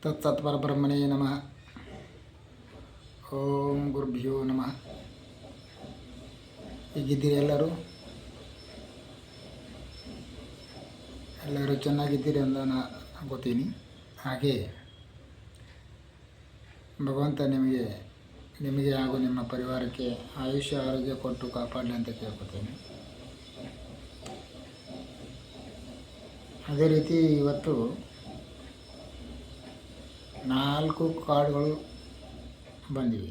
ತತ್ಸತ್ಪರಬ್ರಹ್ಮಣೇ ನಮಃ. ಓಂ ಗುರುಭ್ಯೋ ನಮಃ. ಹೀಗಿದ್ದೀರಿ ಎಲ್ಲರೂ ಚೆನ್ನಾಗಿದ್ದೀರಿ ಅಂತ ನಾನು ಅನ್ಕೋತೀನಿ. ಹಾಗೆ ಭಗವಂತ ನಿಮಗೆ ಹಾಗೂ ನಿಮ್ಮ ಪರಿವಾರಕ್ಕೆ ಆಯುಷ್ಯ ಆರೋಗ್ಯ ಕೊಟ್ಟು ಕಾಪಾಡಲಿ ಅಂತ ಕೇಳ್ಕೊತೀನಿ. ಅದೇ ರೀತಿ ಇವತ್ತು 4 ಕಾರ್ಡ್ಗಳು ಬಂದಿವೆ.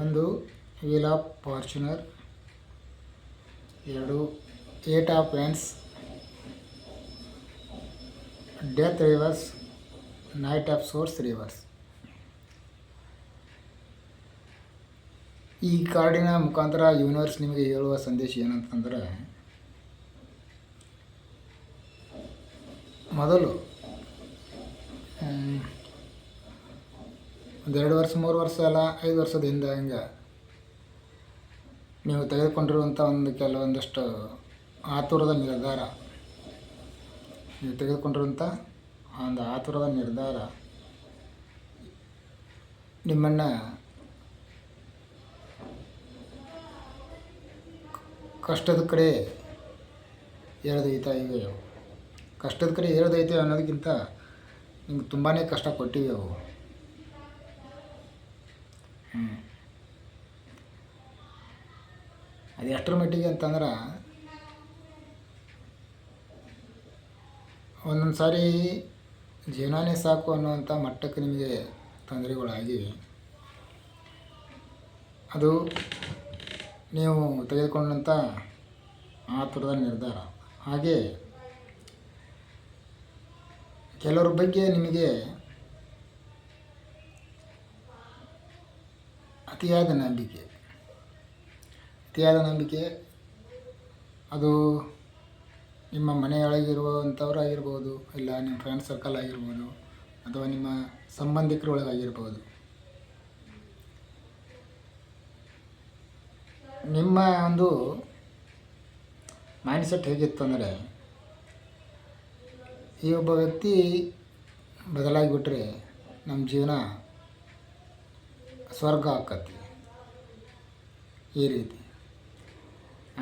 ಒಂದು wheel of fortune, 2 8 of wands, death reverse, knight of swords reverse. ಈ ಕಾರ್ಡಿನ ಮುಖಾಂತರ ಯೂನಿವರ್ಸ್ ನಿಮಗೆ ಹೇಳುವ ಸಂದೇಶ ಏನಂತಂದರೆ, ಮೊದಲು 2 ವರ್ಷ 3 ವರ್ಷ ಅಲ್ಲ 5 ವರ್ಷದ ಹಿಂದೆ ಹಿಂಗೆ ನೀವು ತೆಗೆದುಕೊಂಡಿರುವಂಥ ಕೆಲವೊಂದಷ್ಟು ಆತುರದ ನಿರ್ಧಾರ, ನಿಮ್ಮನ್ನು ಕಷ್ಟದ ಕಡೆ ಎಳೆದೊಯ್ತಾ ಇವೆ. ಕಷ್ಟದ ಕಡೆ ಎಳೆದೊಯ್ತೇವೆ ಅನ್ನೋದಕ್ಕಿಂತ ನಿಮ್ಗೆ ತುಂಬಾ ಕಷ್ಟ ಕೊಟ್ಟಿವೆ ಅವು. ಅದು ಎಷ್ಟರ ಮಟ್ಟಿಗೆ ಅಂತಂದ್ರೆ, ಒಂದೊಂದು ಸಾರಿ ಜೀವನನೇ ಸಾಕು ಅನ್ನುವಂಥ ಮಟ್ಟಕ್ಕೆ ನಿಮಗೆ ತೊಂದರೆಗಳಾಗಿವೆ. ಅದು ನೀವು ತೆಗೆದುಕೊಂಡಂಥ ಆತುರದ ನಿರ್ಧಾರ. ಹಾಗೆ ಕೆಲವ್ರ ಬಗ್ಗೆ ನಿಮಗೆ ಅತಿಯಾದ ನಂಬಿಕೆ ಅದು ನಿಮ್ಮ ಮನೆಯೊಳಗಿರುವಂಥವ್ರಾಗಿರ್ಬೋದು, ಇಲ್ಲ ನಿಮ್ಮ ಫ್ರೆಂಡ್ ಸರ್ಕಲ್ ಆಗಿರ್ಬೋದು, ಅಥವಾ ನಿಮ್ಮ ಸಂಬಂಧಿಕರೊಳಗಾಗಿರ್ಬೋದು. ನಿಮ್ಮ ಒಂದು ಮೈಂಡ್ಸೆಟ್ ಹೇಗಿತ್ತು ಅಂದರೆ, ಈ ಒಬ್ಬ ವ್ಯಕ್ತಿ ಬದಲಾಗಿಬಿಟ್ರೆ ನಮ್ಮ ಜೀವನ ಸ್ವರ್ಗ ಆಕತಿ, ಈ ರೀತಿ.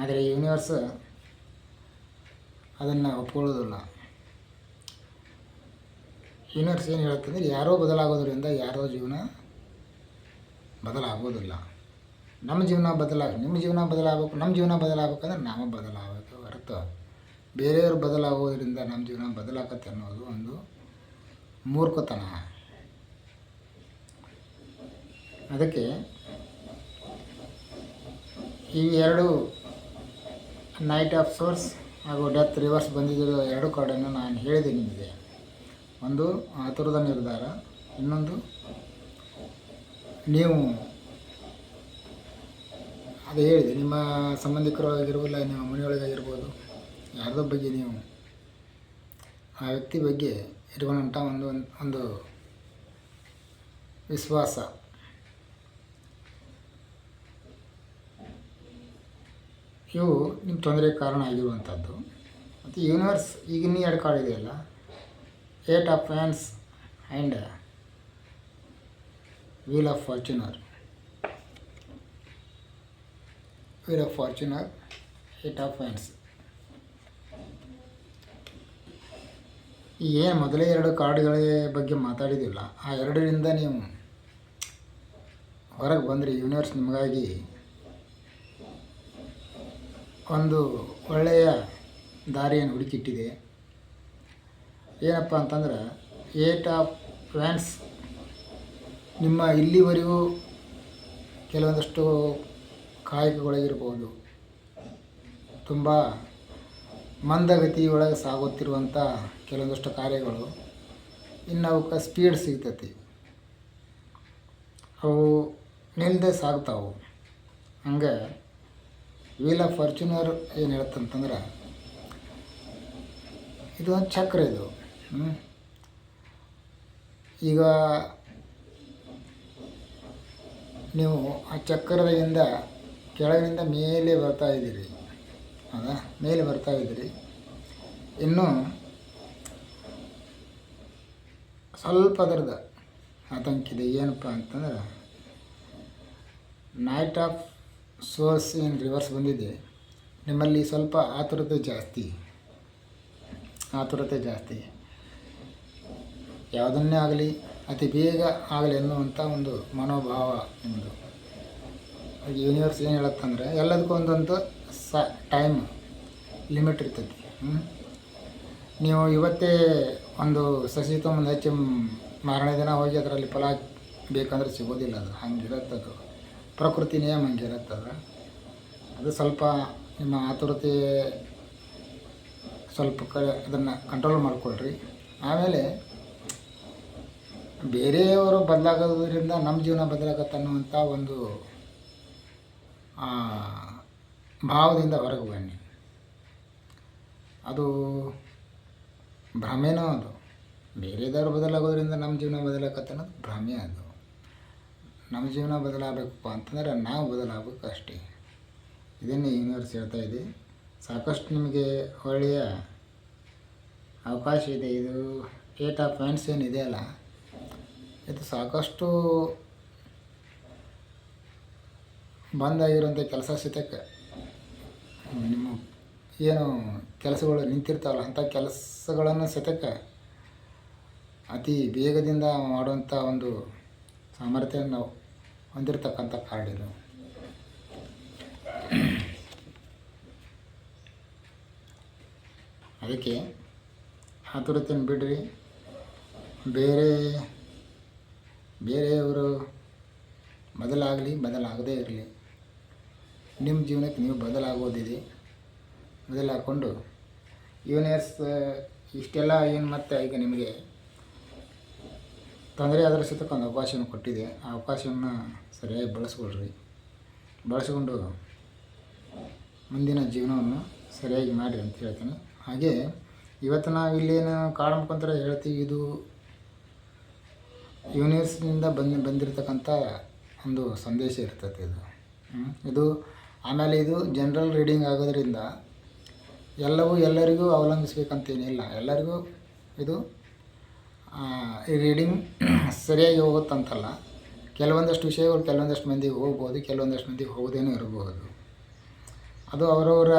ಆದರೆ ಯೂನಿವರ್ಸ್ ಅದನ್ನು ಒಪ್ಕೊಳ್ಳೋದಿಲ್ಲ. ಯೂನಿವರ್ಸ್ ಏನು ಹೇಳುತ್ತಂದರೆ, ಯಾರೋ ಬದಲಾಗೋದ್ರಿಂದ ಯಾರೋ ಜೀವನ ಬದಲಾಗೋದಿಲ್ಲ. ನಿಮ್ಮ ಜೀವನ ಬದಲಾಗಬೇಕು. ನಮ್ಮ ಜೀವನ ಬದಲಾಗಬೇಕಂದ್ರೆ ನಾವು ಬದಲಾಗಬೇಕು ಹೊರತು ಬೇರೆಯವರು ಬದಲಾಗೋದ್ರಿಂದ ನಮ್ಮ ಜೀವನ ಬದಲಾಗತ್ತೆ ಅನ್ನೋದು ಒಂದು ಮೂರ್ಖತನ. ಅದಕ್ಕೆ ಈ 2 ನೈಟ್ ಆಫ್ ಸೋರ್ಸ್ ಹಾಗೂ ಡೆತ್ ರಿವರ್ಸ್ ಬಂದಿದ್ದರೂ 2 ಕಾರ್ಡನ್ನು ನಾನು ಹೇಳಿದೆ ನಿಮಗೆ. ಒಂದು ಆತುರದ ನಿರ್ಧಾರ, ಇನ್ನೊಂದು ನೀವು ಅದೇ ಹೇಳಿದೆ, ನಿಮ್ಮ ಸಂಬಂಧಿಕರೊಳಗಿರ್ಬೋದು, ನಿಮ್ಮ ಮನೆಯೊಳಗಾಗಿರ್ಬೋದು, ಯಾರ್ದೋ ಬಗ್ಗೆ ನೀವು ಆ ವ್ಯಕ್ತಿ ಬಗ್ಗೆ ಇರುವಂಥ ಒಂದು ವಿಶ್ವಾಸ, ಇವು ನಿಮ್ಮ ತೊಂದರೆಗೆ ಕಾರಣ ಆಗಿರುವಂಥದ್ದು. ಮತ್ತು ಯೂನಿವರ್ಸ್ ಈಗಿನ 2 ಕಾರ್ಡ್ ಇದೆಯಲ್ಲ, 8 of wands and wheel of Fortuner, 8 of wands. ಏನು ಮೊದಲೇ 2 ಕಾರ್ಡ್ಗಳ ಬಗ್ಗೆ ಮಾತಾಡಿದಿಲ್ಲ, ಆ 2ರಿಂದ ನೀವು ಹೊರಗೆ ಬಂದರೆ ಯೂನಿವರ್ಸ್ ನಿಮಗಾಗಿ ಒಂದು ಒಳ್ಳೆಯ ದಾರಿಯನ್ನು ಹುಡುಕಿಟ್ಟಿದೆ. ಏನಪ್ಪ ಅಂತಂದ್ರೆ, 8 ಆಫ್ ವ್ಯಾಂಡ್ಸ್ ನಿಮ್ಮ ಇಲ್ಲಿವರೆಗೂ ಕೆಲವೊಂದಷ್ಟು ಕಾಯಕಗಳಾಗಿರ್ಬೋದು, ತುಂಬ ಮಂದಗತಿಯೊಳಗೆ ಸಾಗುತ್ತಿರುವಂಥ ಕೆಲವೊಂದಷ್ಟು ಕಾರ್ಯಗಳು ಇನ್ನು ಅವಕ್ಕೆ ಸ್ಪೀಡ್ ಸಿಗ್ತೈತಿ, ಅವು ನಿಲ್ಲದೆ ಸಾಗ್ತಾವೆ. ಹಂಗೆ ವೀಲ್ ಆಫ್ ಫಾರ್ಚುನರ್ ಏನು ಹೇಳುತ್ತಂತಂದ್ರೆ, ಇದು ಒಂದು ಚಕ್ರ. ಇದು ಈಗ ನೀವು ಆ ಚಕ್ರದಿಂದ ಕೆಳಗಿನಿಂದ ಮೇಲೆ ಬರ್ತಾ ಇದ್ದೀರಿ, ಹೌದಾ? ಮೇಲೆ ಬರ್ತಾ ಇದ್ದೀರಿ. ಇನ್ನು ಸ್ವಲ್ಪ ಅದರದ್ದು ಆತಂಕ ಇದೆ. ಏನಪ್ಪ ಅಂತಂದ್ರೆ knight of swords in reverse ಬಂದಿದೆ. ನಿಮ್ಮಲ್ಲಿ ಸ್ವಲ್ಪ ಆತುರತೆ ಜಾಸ್ತಿ, ಯಾವುದನ್ನೇ ಆಗಲಿ ಅತಿ ಬೇಗ ಆಗಲಿ ಅನ್ನುವಂಥ ಒಂದು ಮನೋಭಾವ ನಿಮ್ಮದು. ಯೂನಿವರ್ಸ್ ಏನು ಹೇಳುತ್ತಂದರೆ ಎಲ್ಲದಕ್ಕೂ ಒಂದೊಂದು ಟೈಮ್ ಲಿಮಿಟ್ ಇರ್ತೈತಿ. ನೀವು ಇವತ್ತೇ ಒಂದು ಸಸಿ ತೊಗೊಂಡು ಹಚ್ಚಿ ಮಾರನೇ ದಿನ ಹೋಗಿ ಅದರಲ್ಲಿ ಫಲ ಬೇಕಂದ್ರೆ ಸಿಗೋದಿಲ್ಲ. ಅದು ಹಂಗಿರುತ್ತದು, ಪ್ರಕೃತಿ ನಿಯಮ ಹಂಗಿರುತ್ತದು. ಅದು ಸ್ವಲ್ಪ ನಿಮ್ಮ ಆತುರತೆ ಸ್ವಲ್ಪ ಅದನ್ನು ಕಂಟ್ರೋಲ್ ಮಾಡಿಕೊಳ್ರಿ. ಆಮೇಲೆ ಬೇರೆಯವರು ಬದಲಾಗೋದ್ರಿಂದ ನಮ್ಮ ಜೀವನ ಬದಲಾಗತ್ತೆ ಅನ್ನುವಂಥ ಒಂದು ಭಾವದಿಂದ ಹೊರಗೆ ಬನ್ನಿ. ಅದು ಭ್ರಮೆನೋ ಅದು. ಬೇರೆದವ್ರು ಬದಲಾಗೋದ್ರಿಂದ ನಮ್ಮ ಜೀವನ ಬದಲಾಗತ್ತೆ ಅನ್ನೋದು ಭ್ರಮೆ. ಅದು ನಮ್ಮ ಜೀವನ ಬದಲಾಗಬೇಕಪ್ಪ ಅಂತಂದರೆ ನಾವು ಬದಲಾಗಬೇಕು ಅಷ್ಟೇ. ಇದನ್ನೇ ಯೂನಿವರ್ಸ್ ಹೇಳ್ತಾ ಇದೆ. ಸಾಕಷ್ಟು ನಿಮಗೆ ಒಳ್ಳೆಯ ಅವಕಾಶ ಇದೆ. ಇದು 8 ಆಫ್ ವ್ಯಾಂಡ್ಸ್ ಏನಿದೆಯಲ್ಲ, ಇದು ಸಾಕಷ್ಟು ಬಂದಾಗಿರುವಂಥ ಕೆಲಸ ಸಹಿತಕ್ಕೆ ನಿಮ್ಮ ಏನು ಕೆಲಸಗಳು ನಿಂತಿರ್ತಾವಲ್ಲ ಅಂಥ ಕೆಲಸಗಳನ್ನು ಸಹಿತಕ್ಕೆ ಅತಿ ಬೇಗದಿಂದ ಮಾಡುವಂಥ ಒಂದು ಸಾಮರ್ಥ್ಯ ನಾವು ಹೊಂದಿರತಕ್ಕಂಥ ಕಾರ್ಡ್ ಇದು. ಅದಕ್ಕೆ ಆತುರತೆಯನ್ನು ಬಿಡ್ರಿ. ಬೇರೆಯವರು ಬದಲಾಗದೇ ಇರಲಿ. ನಿಮ್ಮ ಜೀವನಕ್ಕೆ ನೀವು ಬದಲಾಗೋದಿದೆ. ಬದಲಾಕೊಂಡು ಯೂನಿವರ್ಸ್ ಇಷ್ಟೆಲ್ಲ ಏನು ಮತ್ತೆ ಈಗ ನಿಮಗೆ ತೊಂದರೆ ಆದರೂ ಸಹಿತ ಒಂದು ಅವಕಾಶವನ್ನು ಕೊಟ್ಟಿದೆ. ಆ ಅವಕಾಶವನ್ನು ಸರಿಯಾಗಿ ಬಳಸ್ಕೊಂಡು ಮುಂದಿನ ಜೀವನವನ್ನು ಸರಿಯಾಗಿ ಮಾಡಿರಿ ಅಂತ ಹೇಳ್ತೀನಿ. ಹಾಗೆ ಇವತ್ತು ನಾವು ಇಲ್ಲೇನು ಕಾಡು ಮುಖಾಂತರ ಹೇಳ್ತೀವಿ, ಇದು ಯೂನಿವರ್ಸ್ನಿಂದ ಬಂದಿರತಕ್ಕಂಥ ಒಂದು ಸಂದೇಶ ಇರ್ತೈತೆ ಇದು. ಆಮೇಲೆ ಇದು ಜನರಲ್ ರೀಡಿಂಗ್ ಆಗೋದ್ರಿಂದ ಎಲ್ಲರಿಗೂ ಅವಲಂಬಿಸ್ಬೇಕಂತೇನಿಲ್ಲ. ಎಲ್ಲರಿಗೂ ಇದು ಈ ರೀಡಿಂಗ್ ಸರಿಯಾಗಿ ಹೋಗುತ್ತಂತಲ್ಲ. ಕೆಲವೊಂದಷ್ಟು ವಿಷಯಗಳು ಕೆಲವೊಂದಷ್ಟು ಮಂದಿಗೆ ಹೋಗ್ಬೋದು, ಕೆಲವೊಂದಷ್ಟು ಮಂದಿಗೆ ಹೋಗೋದೇನೂ ಇರ್ಬೋದು. ಅದು ಅವರವರ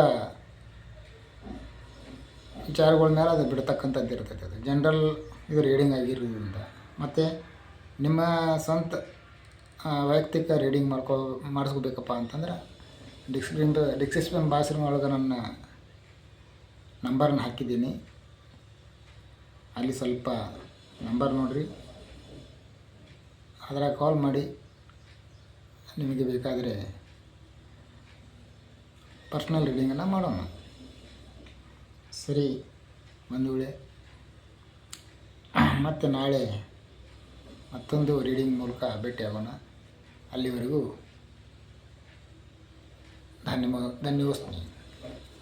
ವಿಚಾರಗಳ ಮೇಲೆ ಅದು ಬಿಡ್ತಕ್ಕಂಥದ್ದು ಇರ್ತೈತೆ. ಅದು ಜನರಲ್ ಇದು ರೀಡಿಂಗ್ ಆಗಿರೋದ್ರಿಂದ. ಮತ್ತು ನಿಮ್ಮ ಸ್ವಂತ ವೈಯಕ್ತಿಕ ರೀಡಿಂಗ್ ಮಾಡಿಸ್ಕೋಬೇಕಪ್ಪ ಅಂತಂದ್ರೆ ಡಿಸ್ಕ್ರಿಪ್ಷನ್ ಬಾಕ್ಸ್ ಒಳಗೆ ನನ್ನ ನಂಬರನ್ನು ಹಾಕಿದ್ದೀನಿ. ಅಲ್ಲಿ ಸ್ವಲ್ಪ ನಂಬರ್ ನೋಡಿರಿ, ಅದರ ಕಾಲ್ ಮಾಡಿ. ನಿಮಗೆ ಬೇಕಾದರೆ ಪರ್ಸ್ನಲ್ ರೀಡಿಂಗನ್ನು ಮಾಡೋಣ. ಸರಿ ಬಂಧುಗಳೇ, ಮತ್ತು ನಾಳೆ ಮತ್ತೊಂದು ರೀಡಿಂಗ್ ಮೂಲಕ ಭೇಟಿಯಾಗೋಣ. ಅಲ್ಲಿವರೆಗೂ ಧನ್ಯವಾದ.